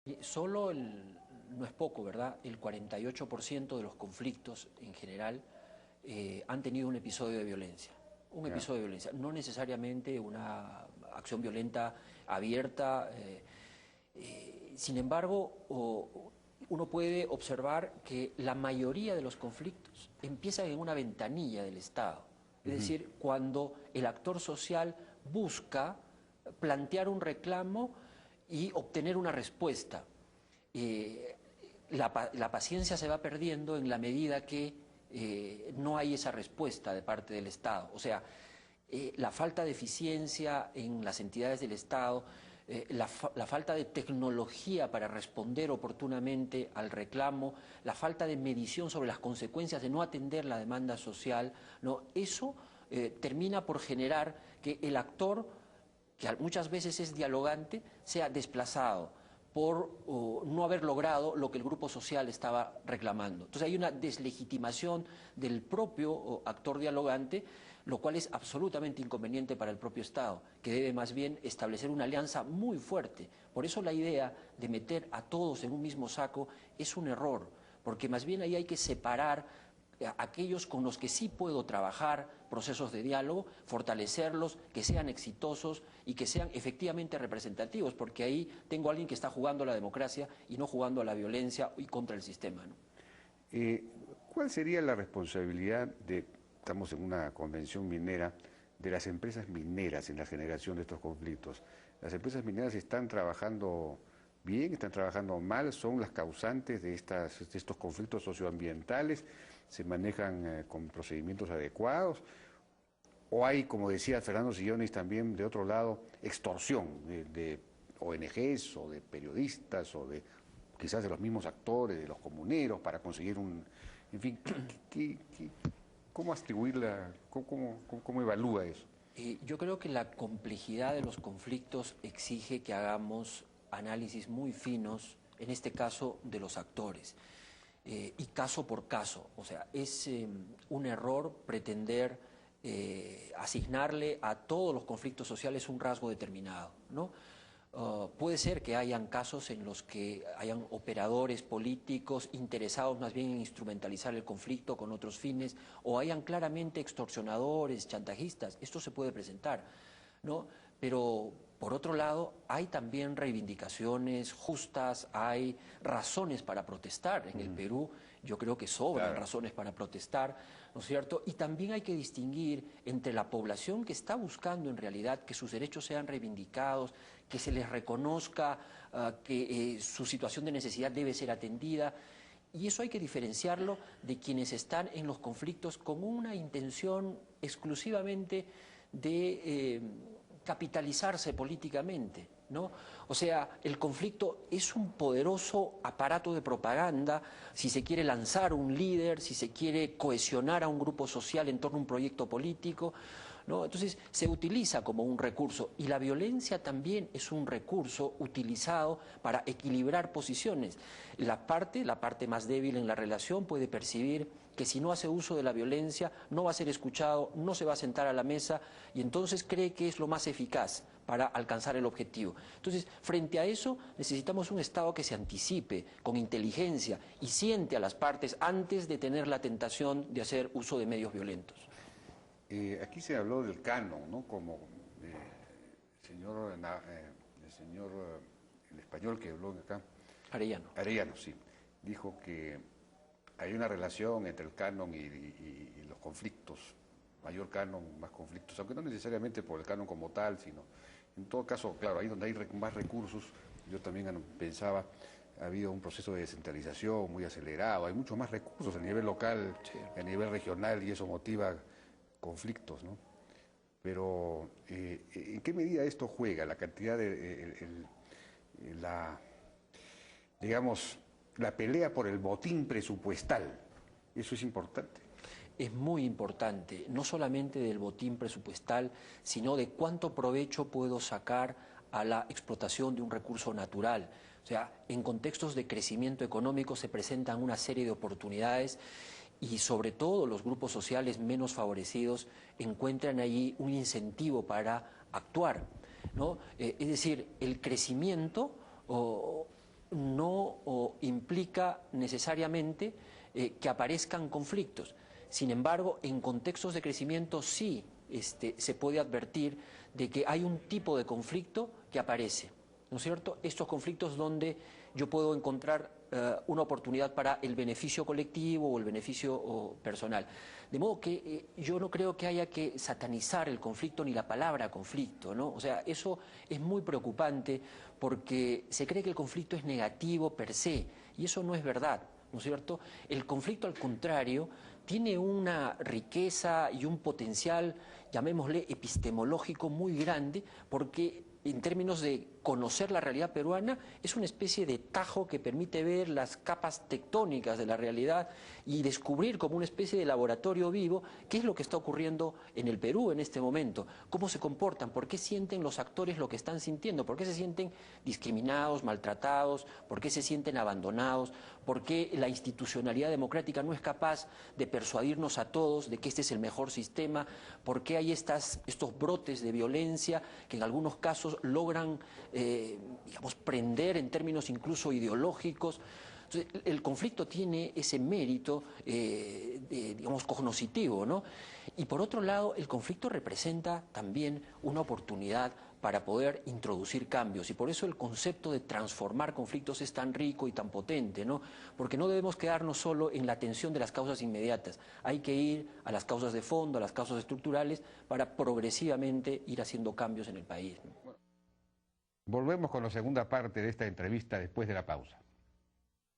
Y no es poco, ¿verdad? El 48% de los conflictos en general han tenido un episodio de violencia. Un Ya. episodio de violencia, no necesariamente una acción violenta abierta. Sin embargo, uno puede observar que la mayoría de los conflictos empiezan en una ventanilla del Estado. Es decir, cuando el actor social busca plantear un reclamo y obtener una respuesta. La paciencia se va perdiendo en la medida que no hay esa respuesta de parte del Estado. O sea, la falta de eficiencia en las entidades del Estado, la falta de tecnología para responder oportunamente al reclamo, la falta de medición sobre las consecuencias de no atender la demanda social, ¿no? Eso termina por generar que el actor, que muchas veces es dialogante, sea desplazado por no haber logrado lo que el grupo social estaba reclamando. Entonces hay una deslegitimación del propio actor dialogante, lo cual es absolutamente inconveniente para el propio Estado, que debe más bien establecer una alianza muy fuerte. Por eso la idea de meter a todos en un mismo saco es un error, porque más bien ahí hay que separar aquellos con los que sí puedo trabajar procesos de diálogo, fortalecerlos, que sean exitosos y que sean efectivamente representativos, porque ahí tengo a alguien que está jugando a la democracia y no jugando a la violencia y contra el sistema, ¿no? ¿Cuál sería la responsabilidad estamos en una convención minera, de las empresas mineras en la generación de estos conflictos? ¿Las empresas mineras están trabajando bien, están trabajando mal, son las causantes de estos conflictos socioambientales? ¿Se manejan con procedimientos adecuados? ¿O hay, como decía Fernando Sillones, también de otro lado, extorsión de ONGs o de periodistas o de quizás de los mismos actores, de los comuneros, para conseguir un... En fin, ¿cómo atribuirla, cómo evalúa eso? Yo creo que la complejidad de los conflictos exige que hagamos análisis muy finos, en este caso de los actores, y caso por caso. O sea, es un error pretender asignarle a todos los conflictos sociales un rasgo determinado, ¿no? Puede ser que hayan casos en los que hayan operadores políticos interesados más bien en instrumentalizar el conflicto con otros fines, o hayan claramente extorsionadores, chantajistas. Esto se puede presentar, ¿no? Pero por otro lado, hay también reivindicaciones justas, hay razones para protestar. En el Perú yo creo que sobran razones para protestar, ¿no es cierto? Y también hay que distinguir entre la población que está buscando en realidad que sus derechos sean reivindicados, que se les reconozca que su situación de necesidad debe ser atendida. Y eso hay que diferenciarlo de quienes están en los conflictos con una intención exclusivamente de capitalizarse políticamente, ¿no? O sea, el conflicto es un poderoso aparato de propaganda si se quiere lanzar un líder, si se quiere cohesionar a un grupo social en torno a un proyecto político, ¿no? Entonces se utiliza como un recurso, y la violencia también es un recurso utilizado para equilibrar posiciones. La parte más débil en la relación puede percibir que si no hace uso de la violencia no va a ser escuchado, no se va a sentar a la mesa, y entonces cree que es lo más eficaz para alcanzar el objetivo. Entonces, frente a eso necesitamos un Estado que se anticipe con inteligencia y siente a las partes antes de tener la tentación de hacer uso de medios violentos. Aquí se habló del canon, ¿no? Como el español que habló acá, Arellano. Arellano, sí, dijo que hay una relación entre el canon y los conflictos, mayor canon, más conflictos, aunque no necesariamente por el canon como tal, sino en todo caso, claro, ahí donde hay más recursos, yo también pensaba, ha habido un proceso de descentralización muy acelerado, hay muchos más recursos a nivel local, sí, a nivel regional, y eso motiva conflictos, ¿no? Pero, ¿en qué medida esto juega? La cantidad digamos, la pelea por el botín presupuestal, ¿eso es importante? Es muy importante, no solamente del botín presupuestal, sino de cuánto provecho puedo sacar a la explotación de un recurso natural. O sea, en contextos de crecimiento económico se presentan una serie de oportunidades, y sobre todo los grupos sociales menos favorecidos encuentran allí un incentivo para actuar, ¿no? Es decir, el crecimiento implica necesariamente que aparezcan conflictos. Sin embargo, en contextos de crecimiento sí se puede advertir de que hay un tipo de conflicto que aparece, ¿no es cierto? Estos conflictos donde yo puedo encontrar una oportunidad para el beneficio colectivo o el beneficio personal. De modo que yo no creo que haya que satanizar el conflicto ni la palabra conflicto, ¿no? O sea, eso es muy preocupante porque se cree que el conflicto es negativo per se, y eso no es verdad, ¿no es cierto? El conflicto, al contrario, tiene una riqueza y un potencial, llamémosle epistemológico, muy grande, porque en términos de conocer la realidad peruana, es una especie de tajo que permite ver las capas tectónicas de la realidad y descubrir como una especie de laboratorio vivo qué es lo que está ocurriendo en el Perú en este momento, cómo se comportan, por qué sienten los actores lo que están sintiendo, por qué se sienten discriminados, maltratados, por qué se sienten abandonados, por qué la institucionalidad democrática no es capaz de persuadirnos a todos de que este es el mejor sistema, por qué hay estos brotes de violencia que en algunos casos logran digamos, prender en términos incluso ideológicos. Entonces, el conflicto tiene ese mérito, digamos, cognoscitivo, ¿no? Y por otro lado, el conflicto representa también una oportunidad para poder introducir cambios, y por eso el concepto de transformar conflictos es tan rico y tan potente, ¿no? Porque no debemos quedarnos solo en la atención de las causas inmediatas, hay que ir a las causas de fondo, a las causas estructurales, para progresivamente ir haciendo cambios en el país, ¿no? Volvemos con la segunda parte de esta entrevista después de la pausa.